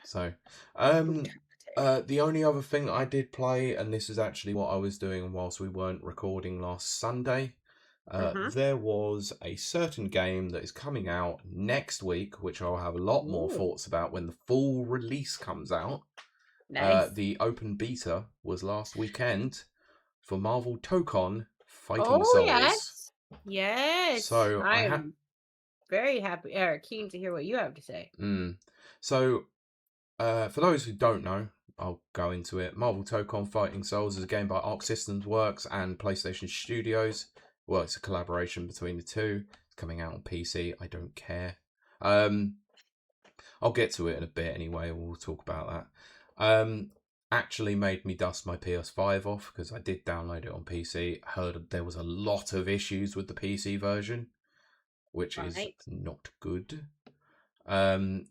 So, Brutality. the only other thing that I did play, and this is actually what I was doing whilst we weren't recording last Sunday, Mm-hmm. there was a certain game that is coming out next week, which I'll have a lot more Ooh, thoughts about when the full release comes out. nice. The open beta was last weekend for Marvel Tokon Fighting Oh, Souls. yes. Yes. So I had I'm very happy or keen to hear what you have to say. mm, so for those who don't know, I'll go into it. Marvel Tokon Fighting Souls is a game by Arc Systems Works and PlayStation Studios. Well, it's a collaboration between the two. It's coming out on PC. I don't care. Um, I'll get to it in a bit anyway. We'll talk about that. Actually made me dust my PS5 off because I did download it on PC. Heard there was a lot of issues with the PC version, which is Right. not good.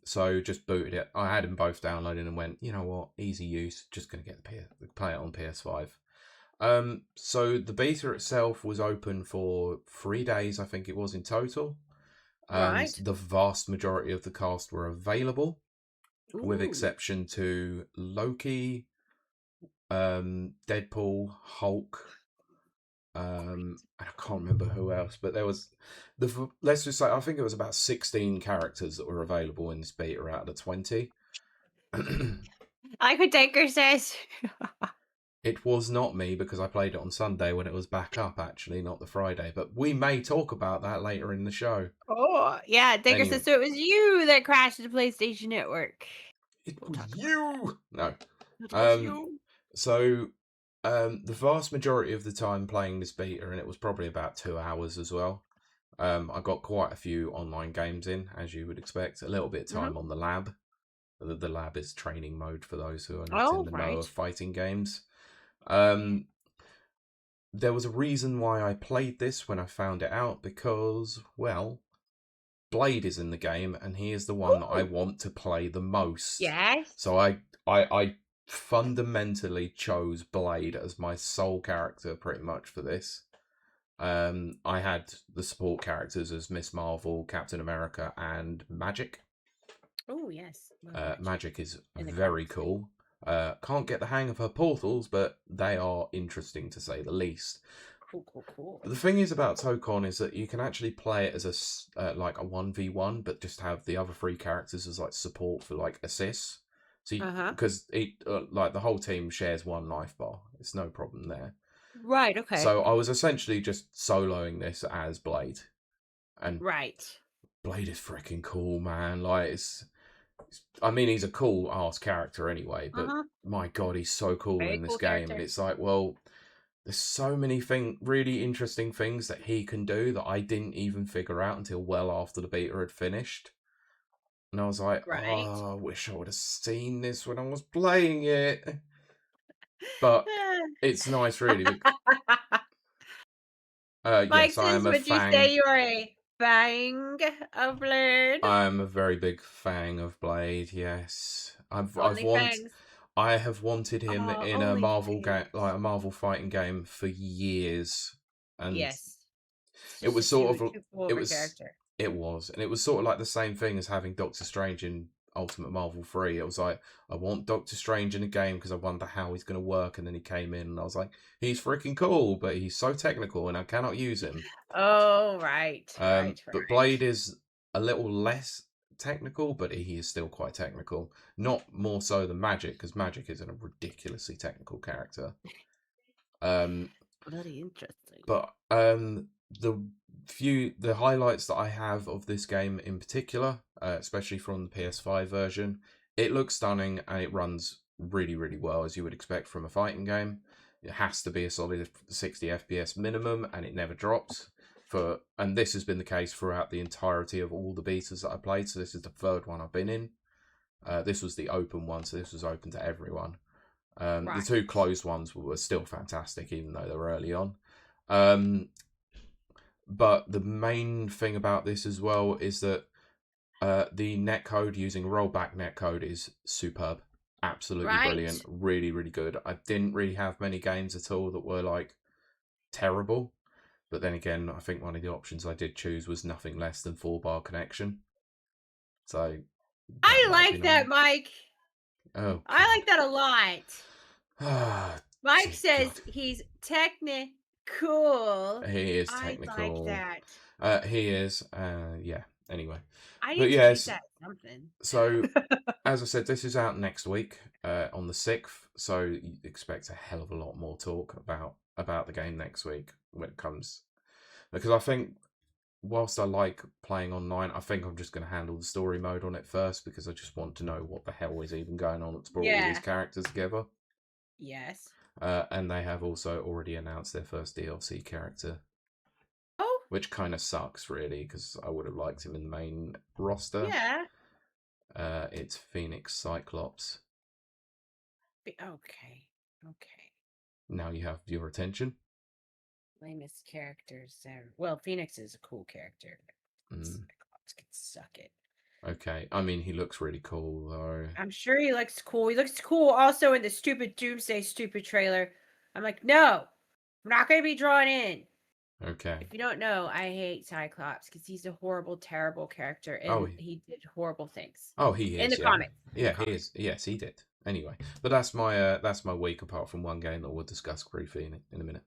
So just booted it. I had them both downloaded and went, you know what, easy use. Just gonna get play it on PS5. So the beta itself was open for 3 days, I think it was in total, and Right. the vast majority of the cast were available, with Ooh. exception to Loki, Deadpool, Hulk. I can't remember who else, but there was let's just say I think it was about 16 characters that were available in this beta out of the 20. Like what Denker says. It was not me because I played it on Sunday when it was back up, actually, not the Friday. But we may talk about that later in the show. Oh, yeah. Denker says Anyway, so it was you that crashed the PlayStation Network. it We'll was talk about you. No. it. It was Um. you. So, the vast majority of the time playing this beta, and it was probably about 2 hours as well. I got quite a few online games in, as you would expect. A little bit of Hmm. time on the lab. The lab is training mode for those who are not in Oh, the know of right. fighting games. Yeah. Um, there was a reason why I played this when I found it out because, well, Blade is in the game and he is the one that I Ooh. want to play the most. Yes. So I fundamentally chose Blade as my sole character pretty much for this. I had the support characters as Miss Marvel, Captain America, and Magic. Oh, yes. Love magic Magic is in the very comics. cool. Can't get the hang of her portals, but they are interesting to say the least. Cool, cool, cool. The thing is about Tokon is that you can actually play it as like a 1v1, but just have the other three characters as like support for like assists. So Uh-huh. because it like the whole team shares one life bar, it's no problem there. Right, okay. So I was essentially just soloing this as Blade, and Right. Blade is freaking cool, man. Like I mean, he's a cool ass character anyway, but Uh-huh. my god, he's so cool Very in this cool game, and character. it's like, well, there's so many really interesting things that he can do that I didn't even figure out until well after the beta had finished. And I was like, Right. oh, I wish I would have seen this when I was playing it. But it's nice, really. Mike Yes, I says, am a would you say fan. you are a fang of Blade? I'm a very big fan of Blade. Yes, Only fangs. I have wanted him Oh, in a only Marvel game, like fangs. a Marvel fighting game, for years, and Yes. It's it just was a too sort of too cool it of a was character. it was, and it was sort of like the same thing as having Doctor Strange in Ultimate Marvel 3. It was like, I want Doctor Strange in a game because I wonder how he's going to work, and then he came in, and I was like, he's freaking cool, but he's so technical, and I cannot use him. Oh, right, right, But right. Blade is a little less technical, but he is still quite technical. Not more so than Magic, because Magic is a ridiculously technical character. Um, Bloody interesting. but the highlights that I have of this game in particular, especially from the PS5 version, it looks stunning and it runs really, really well as you would expect from a fighting game. It has to be a solid 60 FPS minimum, and it never drops. And this has been the case throughout the entirety of all the betas that I played. So this is the third one I've been in. This was the open one, so this was open to everyone. The Right. two closed ones were still fantastic, even though they were early on. Um, but the main thing about this as well is that the netcode using rollback netcode is superb. Absolutely Right. brilliant. Really, really good. I didn't really have many games at all that were like terrible. But then again, I think one of the options I did choose was nothing less than 4-bar connection. So that I might have like been that, on. Mike. I Okay. like that a lot. Ah, Mike dear says God. he's technical. He is I like technical. that. He is. Yeah. Anyway, I but need to use yes. that as something. So as I said, this is out next week on the 6th. So you expect a hell of a lot more talk about the game next week when it comes. Because I think whilst I like playing online, I think I'm just going to handle the story mode on it first because I just want to know what the hell is even going on. It's brought all these Yeah. characters together. Yes. And they have also already announced their first DLC character, Oh, which kind of sucks, really, because I would have liked him in the main roster. yeah. It's Phoenix Cyclops. Okay. Okay. Now you have your attention. Lamest characters there. Well, Phoenix is a cool character. Mm, Cyclops can suck it. okay, I mean, he looks really cool, though. I'm sure he looks cool. He looks cool also in the stupid Doomsday stupid trailer. I'm like, no, I'm not going to be drawn in. Okay. If you don't know, I hate Cyclops because he's a horrible, terrible character, Oh, and he did horrible things he in the is, yeah. comics. In the Yeah, he comics. is. Yes, he did. Anyway, but that's my week apart from one game that we'll discuss briefly in a minute.